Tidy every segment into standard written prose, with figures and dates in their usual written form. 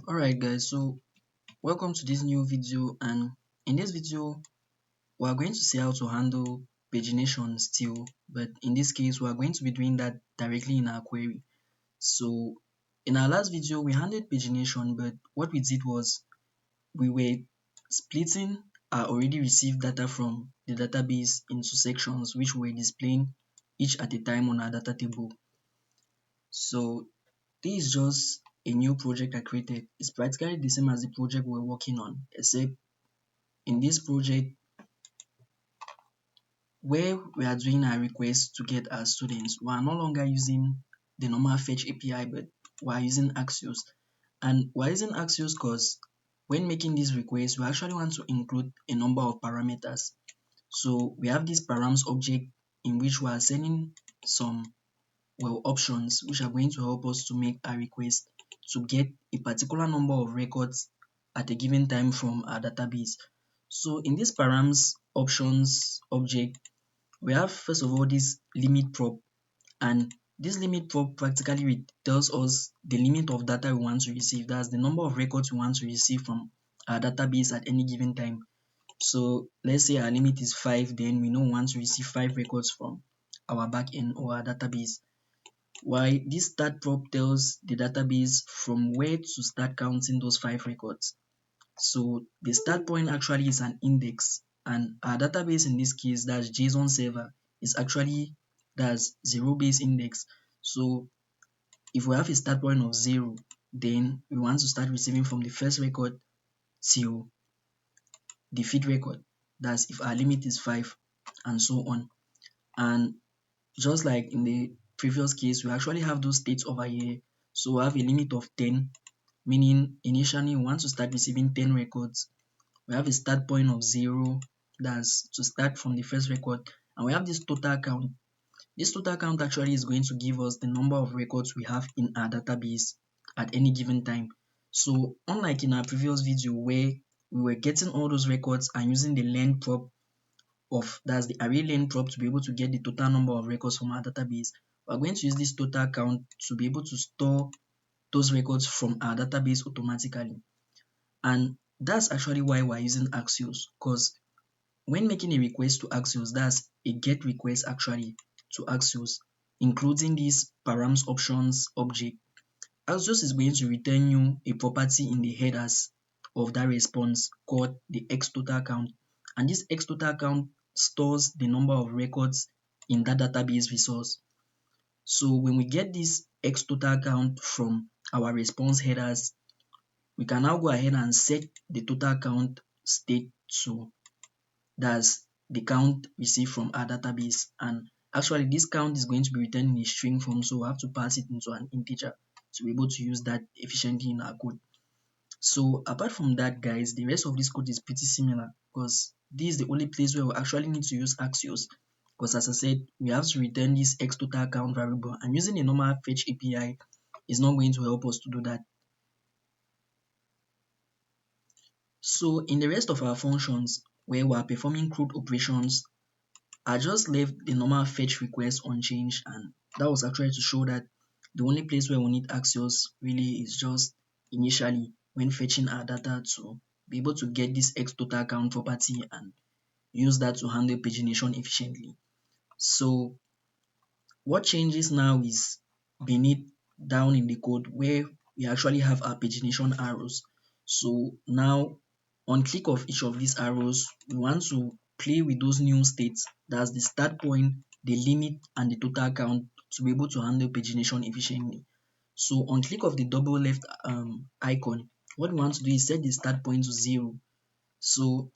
Alright guys, so welcome to this new video, and in this video we are going to see how to handle pagination still, but in this case we are going to be doing that directly in our query. So in our last video we handled pagination, but what we did was we were splitting our already received data from the database into sections which we were displaying each at a time on our data table. So this is just a new project I created. It's practically the same as the project we're working on, except in this project where we are doing our request to get our students, we are no longer using the normal fetch API, but we are using Axios. And we're using Axios because when making this request, we actually want to include a number of parameters. So we have this params object in which we are sending some options which are going to help us to make a request to get a particular number of records at a given time from our database. So in this params options object, we have first of all this limit prop, and this limit prop practically tells us the limit of data we want to receive. That's the number of records we want to receive from our database at any given time. So let's say our limit is 5, then we know we want to receive 5 records from our backend or our database. Why this start prop tells the database from where to start counting those 5 records. So the start point actually is an index, and our database in this case, that's Json-server, is actually that's 0 base index. So if we have a start point of 0, then we want to start receiving from the first record till the fifth record. That's if our limit is 5 and so on. And just like in the previous case, we actually have those states over here. So we have a limit of 10, meaning initially we want to start receiving 10 records. We have a start point of 0, that's to start from the first record, and we have this total count. This total count actually is going to give us the number of records we have in our database at any given time. So unlike in our previous video where we were getting all those records and using the len prop that's the array len prop to be able to get the total number of records from our database, we're going to use this total count to be able to store those records from our database automatically. And that's actually why we're using Axios, because when making a request to Axios, that's a get request actually to Axios, including this params options object. Axios is going to return you a property in the headers of that response called the x total count, and this x total count stores the number of records in that database resource. So when we get this x total count from our response headers, we can now go ahead and set the total count state to that's the count received from our database. And actually this count is going to be written in a string form, so we have to pass it into an integer to be able to use that efficiently in our code. So apart from that guys, the rest of this code is pretty similar, because this is the only place where we actually need to use Axios, because as I said, we have to return this x total count variable, and using a normal fetch API is not going to help us to do that. So in the rest of our functions where we are performing CRUD operations, I just left the normal fetch request unchanged, and that was actually to show that the only place where we need Axios really is just initially when fetching our data to be able to get this x total count property and use that to handle pagination efficiently. So what changes now is beneath down in the code where we actually have our pagination arrows. So now on click of each of these arrows, we want to play with those new states. That's the start point, the limit, and the total count to be able to handle pagination efficiently. So on click of the double left icon, what we want to do is set the start point to 0. So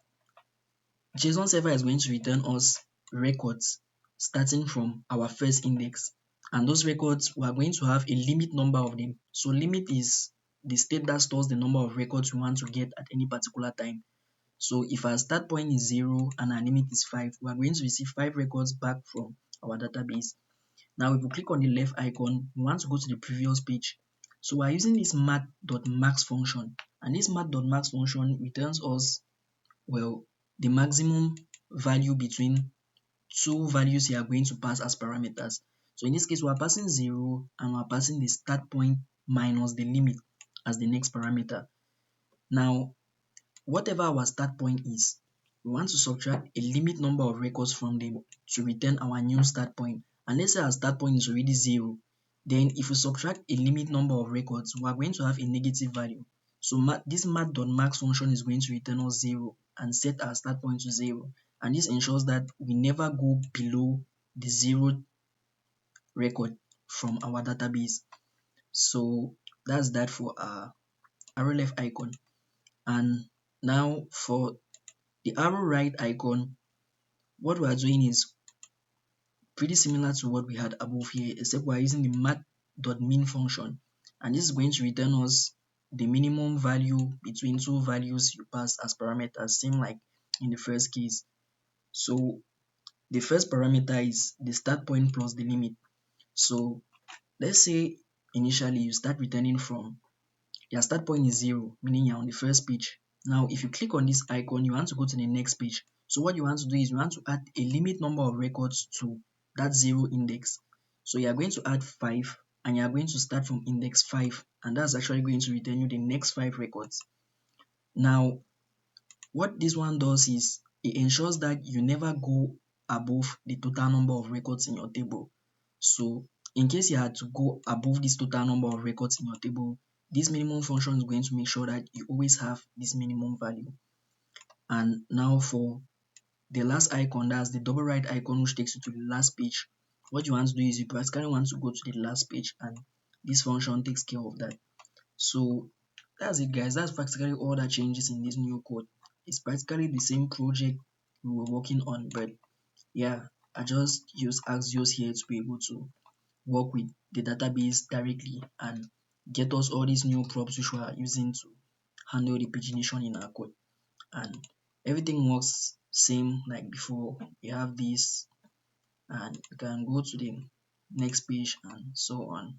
Json-server is going to return us records starting from our first index, and those records we are going to have a limit number of them. So limit is the state that stores the number of records we want to get at any particular time. So if our start point is 0 and our limit is 5, we are going to receive 5 records back from our database. Now if we click on the left icon, we want to go to the previous page. So we are using this math.max function, and this math.max function returns us the maximum value between two values you are going to pass as parameters. So in this case, we are passing 0 and we are passing the start point minus the limit as the next parameter. Now, whatever our start point is, we want to subtract a limit number of records from them to return our new start point. And let's say our start point is already 0. Then if we subtract a limit number of records, we are going to have a negative value. So this math.max function is going to return us 0 and set our start point to 0. And this ensures that we never go below the 0 record from our database. So that's that for our arrow left icon. And now for the arrow right icon, what we are doing is pretty similar to what we had above here, except we are using the math.min function, and this is going to return us the minimum value between two values you pass as parameters, same like in the first case. So the first parameter is the start point plus the limit. So let's say initially you start returning from your start point is 0, meaning you're on the first page. Now, if you click on this icon, you want to go to the next page. So what you want to do is you want to add a limit number of records to that 0 index. So you are going to add 5 and you are going to start from index 5, and that's actually going to return you the next 5 records. Now, what this one does is it ensures that you never go above the total number of records in your table. So in case you had to go above this total number of records in your table, this minimum function is going to make sure that you always have this minimum value. And now for the last icon, that's the double right icon, which takes you to the last page. What you want to do is you practically want to go to the last page, and this function takes care of that. So that's it, guys. That's practically all that changes in this new code. It's practically the same project we were working on, but yeah, I just use Axios here to be able to work with the database directly and get us all these new props which we are using to handle the pagination in our code. And everything works same like before. You have this, and you can go to the next page and so on.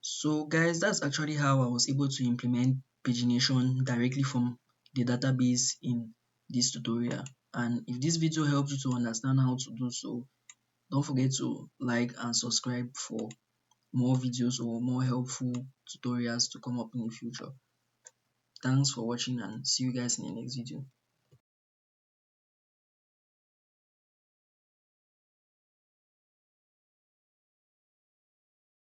So guys, that's actually how I was able to implement pagination directly from the database in this tutorial. And if this video helped you to understand how to do so, don't forget to like and subscribe for more videos or more helpful tutorials to come up in the future. Thanks for watching and see you guys in the next video.